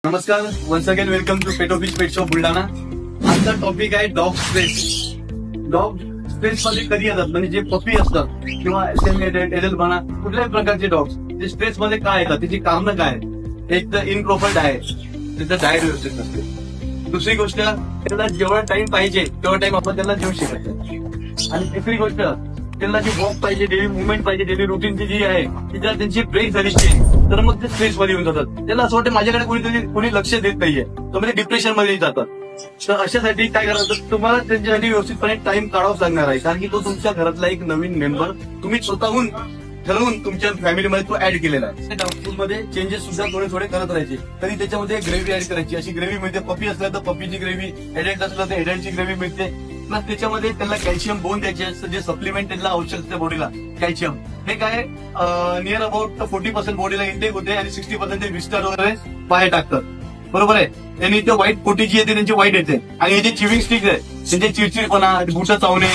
नमस्कार, once again welcome to pet office pet shop Buldhana. आजचा topic आहे डॉग स्ट्रेस. डॉग स्ट्रेस मध्ये कधी येतात, म्हणजे जे पपी असतात किंवा एडल्ट म्हणा, कुठल्याही प्रकारचे डॉग्स जे स्ट्रेस मध्ये काय येतात, त्याची कारणं काय आहेत. एक तर इनप्रॉपर डाएट, त्याचं डाएट व्यवस्थित नसते. दुसरी गोष्ट, त्याला जेवढा टाइम पाहिजे तेवढा टाइम आपण त्याला देऊ शकत नाही. आणि तिसरी गोष्ट, त्यांना जी वॉक पाहिजे, डेली मुवमेंट पाहिजे, डेली रुटीनची जी आहे ती जर त्यांची ब्रेक झाली तर मग ते स्ट्रेस मध्ये येऊन जातात. त्याला असं वाटतं माझ्याकडे कोणी लक्ष देत नाहीये, तर म्हणजे डिप्रेशन मध्ये जातात. तर अशासाठी काय करायचं, तुम्हाला त्यांच्यासाठी व्यवस्थितपणे टाइम काढावाच लागणार आहे. कारण की तो तुमच्या घरातला एक नवीन मेंबर तुम्ही स्वतःहून ठरवून तुमच्या फॅमिलीमध्ये तो ऍड केलेला आहे. डॉग फूड मध्ये चेंजेस सुद्धा थोडे थोडे करत राहायचे. तरी त्याच्यामध्ये ग्रेव्ही ऍड करायची. अशी ग्रेव्ही मिळते. पपी असल्या तर पपीची ग्रेव्ही, एडल्ट असलं तर एडल्टची ग्रेव्ही मिळते. प्लस त्याच्यामध्ये त्यांना कॅल्शियम बोन द्यायचे असतं, जे सप्लिमेंट त्यांना आवश्यक असते बॉडीला. कॅल्शियम हे काय नियर अबाउट 40% बॉडीला इंटेक होते आणि 60% ते विस्टार वगैरे बाहेर टाकतात. बरोबर आहे. त्यांनी ते व्हाईट पोटी जी येते त्यांची व्हाईट येते. आणि हे जे चिविंग स्टिक आहे त्यांचे चिडचिडपणा, बुटं चावणे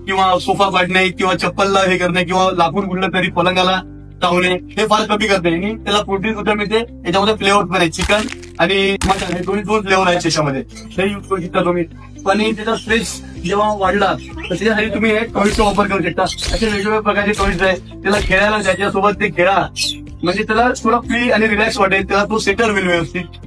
किंवा सोफा पाडणे किंवा चप्पलला हे करणे किंवा लाकूड गुडलं तरी पलंगाला चावणे हे फार कमी करते. आणि त्याला प्रोटीन सुद्धा मिळते. याच्यामध्ये फ्लेवर पण आहे, चिकन आणि मटन हे दोन फ्लेवर आहेत त्याच्यामध्ये. हे यूज करू शकता तुम्ही. पण त्याचा स्ट्रेस जेव्हा वाढला तर त्याच्यासाठी तुम्ही हे टॉईजचा वापर करू शकता. असे वेगवेगळ्या प्रकारचे टॉईज आहे. त्याला खेळायला त्याच्यासोबत ते खेळा, म्हणजे त्याला थोडा फ्री आणि रिलॅक्स वाटेल. त्याला तो सेटल होईल व्यवस्थित.